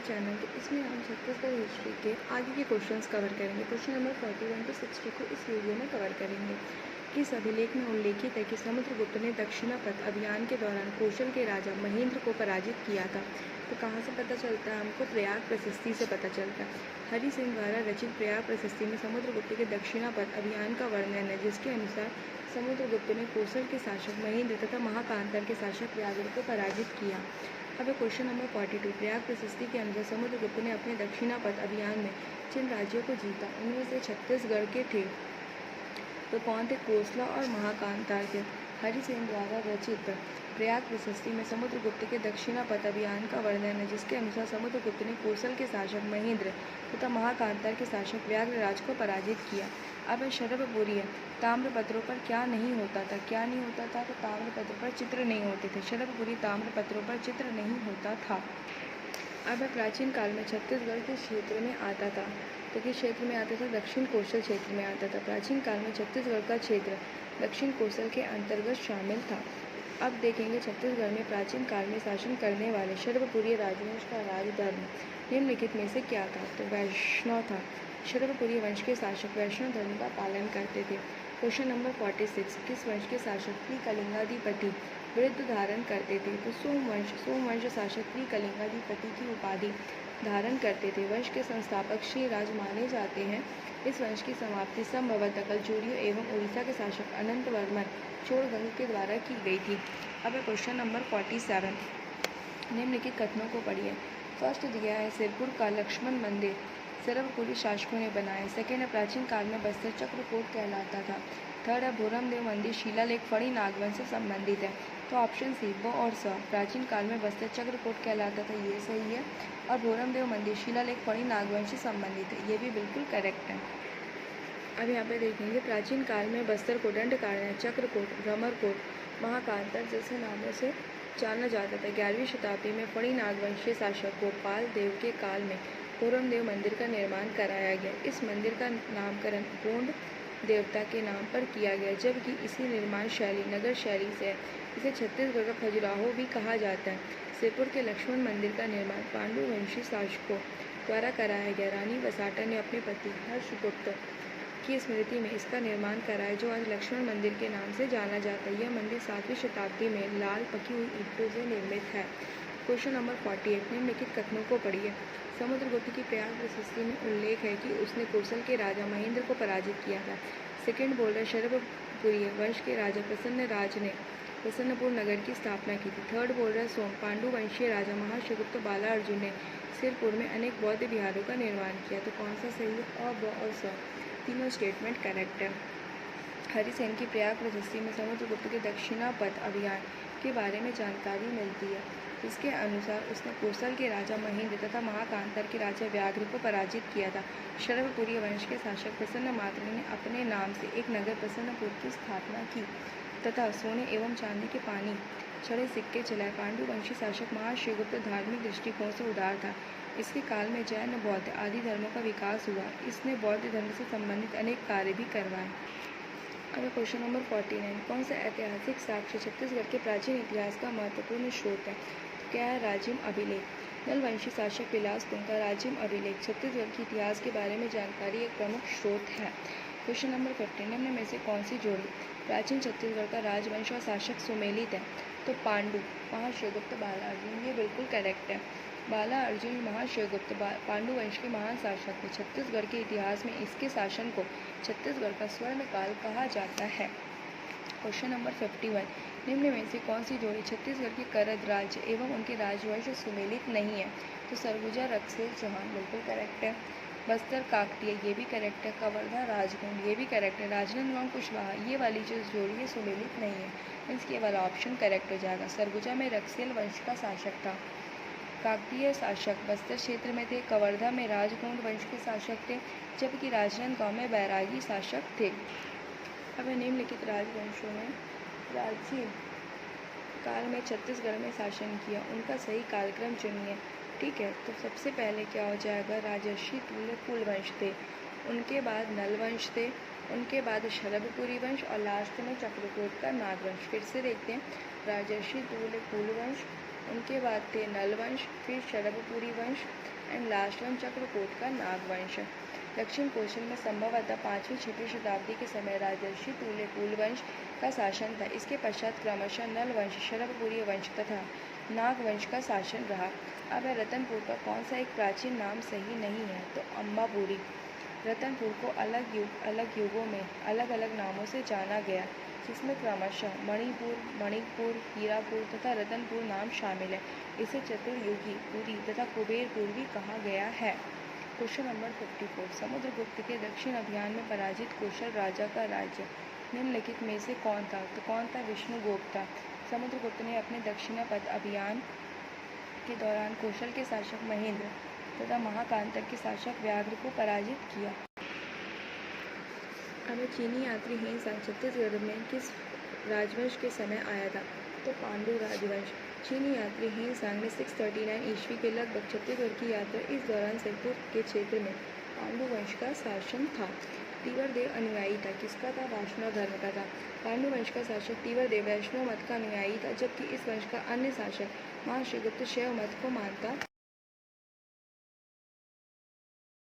Channel. तो इसमें हम छत्तीसगढ़ हिस्ट्री के आगे के क्वेश्चंस कवर करेंगे। क्वेश्चन नंबर 41 to 60 को इस वीडियो में कवर करेंगे। किस अभिलेख में उल्लेखित है कि समुद्रगुप्त ने दक्षिणापथ अभियान के दौरान कौशल के राजा महेंद्र को पराजित किया था? तो कहाँ से पता चलता है हमको? प्रयाग प्रशस्ति से पता चलता है। हरि सिंह द्वारा रचित प्रयाग प्रशस्ति में समुद्रगुप्त के दक्षिणापथ अभियान का वर्णन है, जिसके अनुसार समुद्रगुप्त ने कौशल के शासक महेंद्र तथा महाकांतर के शासक व्याघ्र को पराजित किया। अब क्वेश्चन नंबर 42। प्रयाग प्रशस्ति के अनुसार समुद्रगुप्त ने अपने दक्षिणापथ अभियान में जिन राज्यों को जीता उनमें से छत्तीसगढ़ के थे, तो कौन थे? कोसला और महाकांतार थे। हरि सेन द्वारा रचित प्रयाग प्रशस्ति में समुद्रगुप्त के दक्षिणापथ अभियान का वर्णन है, जिसके अनुसार समुद्रगुप्त ने कोसल के शासक महेंद्र तथा महाकांतार के शासक व्याघ्रराज को पराजित किया। अब शरभपुरी ताम्रपत्रों पर क्या नहीं होता था? क्या नहीं होता था? तो ताम्रपत्र पर चित्र नहीं होते थे। शरभपुरी ताम्रपत्रों पर चित्र नहीं होता था। अब प्राचीन काल में छत्तीसगढ़ किस क्षेत्र में आता था? तो किस क्षेत्र में आता था? दक्षिण कोसल क्षेत्र में आता था। प्राचीन काल में छत्तीसगढ़ का क्षेत्र दक्षिण कोसल के अंतर्गत शामिल था। अब देखेंगे छत्तीसगढ़ में प्राचीन काल में शासन करने वाले शरभपुरी राजवंश का राजधर्म निम्नलिखित में से क्या था? तो वैष्णव था। शरभपुरी वंश के शासक वैष्णव धर्म का पालन करते थे। Question number 46। किस वंश के शासक त्रिकलिंगाधिपति वृत्त धारण करते थे? तो सोमवंश शासक त्रिकलिंगाधिपति की उपाधि धारण करते थे। वंश के संस्थापक श्री राज माने जाते हैं। इस वंश की समाप्ति संभवतः कलचुरियों एवं उड़ीसा के शासक अनंत वर्मन चोड़गंग के द्वारा की गई थी। अब क्वेश्चन नंबर 47। निम्नलिखित कथनों को पढ़िए। फर्स्ट दिया है सिरपुर का लक्ष्मण मंदिर शरभपुरी शासकों ने बनाया। सेकेंड है प्राचीन काल में बस्तर चक्रकोट कहलाता था। थर्ड है भोरमदेव मंदिर शिलालेख फणी नागवंश से संबंधित है। तो ऑप्शन सी ब और स प्राचीन काल में बस्तर चक्रकोट कहलाता था, ये सही है। और भोरमदेव मंदिर शिलालेख फणी नागवंश से संबंधित है, ये भी बिल्कुल करेक्ट है। अब यहाँ पे देखेंगे प्राचीन काल में बस्तर को दंडकारण्य, चक्रकोट, भ्रमरकोट, महाकांतर जैसे नामों से जाना जाता था। 11वीं शताब्दी में फणी नागवंशीय शासक गोपाल देव के काल में भोरमदेव मंदिर का निर्माण कराया गया। इस मंदिर का नामकरण गोंड देवता के नाम पर किया गया, जबकि इसी निर्माण शैली नगर शैली से है। इसे छत्तीसगढ़ का खजुराहो भी कहा जाता है। सिरपुर के लक्ष्मण मंदिर का निर्माण पांडु वंशी शासकों द्वारा कराया गया। रानी वसाटा ने अपने पति हर्षगुप्त की स्मृति में इसका निर्माण कराया, जो आज लक्ष्मण मंदिर के नाम से जाना जाता है। यह मंदिर 7वीं शताब्दी में लाल पकी हुई ईंटों से निर्मित है। Question number 48। निम्नलिखित कथनों को पढ़िए। समुद्रगुप्त की प्रयाग प्रशस्ति में उल्लेख है कि उसने कौशल के राजा महेंद्र को पराजित किया था। सेकेंड बोल रहा है शरभपुरी वंश के राजा प्रसन्न राज ने प्रसन्नपुर नगर की स्थापना की थी। थर्ड बोल रहा है सोम पांडु वंशीय राजा महाशगुप्त बाला अर्जुन ने सिरपुर में अनेक बौद्ध विहारों का निर्माण किया। तो कौन सा सही है? अ, ब और स तीनों स्टेटमेंट करेक्ट है। हरिसेन की प्रयाग प्रशस्ति में समुद्रगुप्त के दक्षिणापथ अभियान के बारे में जानकारी मिलती है, जिसके अनुसार उसने कौशल के राजा महेंद्र तथा महाकांतर के राजा व्याघ्र को पराजित किया था। शरभपुरी वंश के शासक प्रसन्न मात्र ने अपने नाम से एक नगर प्रसन्नपुर की स्थापना की तथा सोने एवं चांदी के पानी छड़े सिक्के चलाए। पांडुवंशी शासक महाशिवगुप्त धार्मिक दृष्टिकोण से उदार था। इसके काल में जैन, बौद्ध आदि धर्मों का विकास हुआ। इसने बौद्ध धर्म से संबंधित अनेक कार्य भी करवाए। अब क्वेश्चन नंबर 49। कौन सा ऐतिहासिक साक्ष्य छत्तीसगढ़ के प्राचीन इतिहास का महत्वपूर्ण स्रोत है? तो क्या है? राजिम अभिलेख। नलवंशी शासक विलासकुंग का राजिम अभिलेख छत्तीसगढ़ के इतिहास के बारे में जानकारी एक प्रमुख स्रोत है। Question number 50। निम्न में से कौन सी जोड़ी प्राचीन छत्तीसगढ़ का राजवंश और शासक सुमेलित है? तो पांडु महाशिवगुप्त बाला अर्जुन, ये बिल्कुल करेक्ट है। बाला अर्जुन महाशिवगुप्त पांडु वंश के महान शासक थे। छत्तीसगढ़ के इतिहास में इसके शासन को छत्तीसगढ़ का स्वर्ण काल कहा जाता है। Question number 51। निम्न में से कौन सी जोड़ी छत्तीसगढ़ के करद राज्य एवं उनके राजवंश सुमेलित नहीं है? तो सरगुजा रक्सेल चौहान, बिल्कुल करेक्ट है। बस्तर काकतीय, ये भी करेक्ट है। कवर्धा राजगुंड, ये भी करेक्ट है। राजनांदगांव कुशवाहा, ये वाली जो जोड़ी है सुमेलित नहीं है, इसके वाला ऑप्शन करेक्ट हो जाएगा। सरगुजा में रक्सेल वंश का शासक था। काकतीय शासक बस्तर क्षेत्र में थे। कवर्धा में राजगुंड वंश के शासक थे, जबकि राजनांदगांव में बैरागी शासक थे। अब निम्नलिखित राजवंशों ने प्राचीन काल में छत्तीसगढ़ में शासन किया, उनका सही कालक्रम चुनिए। ठीक है, तो सबसे पहले क्या हो जाएगा? राजर्षि तुल्य कुलवंश थे, उनके बाद नलवंश थे, उनके बाद शरभपुरी वंश और लास्ट में चक्रकोट का नागवंश। फिर से देखते हैं। राजर्षि तुल्य कुलवंश, उनके बाद थे नल वंश, फिर शरभपुरी वंश एंड लास्ट वन चक्रकोट का नागवंश। दक्षिण कौशल में संभवतः 5वीं-6वीं शताब्दी के समय राजर्षि पुल वंश का शासन था। इसके पश्चात क्रमशः नल वंश, शरभपुरी वंश तथा नागवंश का शासन रहा। अब रतनपुर का कौन सा एक प्राचीन नाम सही नहीं है? तो अम्बापुरी। रतनपुर को अलग युगों में अलग अलग नामों से जाना गया, जिसमें क्रमशः मणिपुर, मणिकपुर, हीरापुर तथा रतनपुर नाम शामिल है। इसे चतुर्युगी पुरी तथा कुबेरपुर भी कहा गया है। क्वेश्चन नंबर 54, समुद्रगुप्त के दक्षिण अभियान में पराजित कौशल राजा का राज्य निम्नलिखित में से कौन था? तो कौन था? विष्णुगुप्त। समुद्रगुप्त ने अपने दक्षिणापथ अभियान के दौरान कौशल के शासक महेंद्र तथा महाकांतक के शासक व्याघ्र को पराजित किया। अब चीनी यात्री हेनसांग छत्तीसगढ़ में किस राजवंश के समय आया था? तो पांडु राजवंश। चीनी यात्री हेनसांग ने 639 ईस्वी के लगभग छत्तीसगढ़ की यात्रा। इस दौरान सिरपुर के क्षेत्र में पांडु वंश का शासन था। तीवरदेव अनुयायी था। किसका था? वैष्णव धर्म का था। पांडु वंश का शासक तीवरदेव वैष्णव मत का अनुयायी था, जबकि इस वंश का अन्य शासक महर्षि गुप्त शैव मत को मानता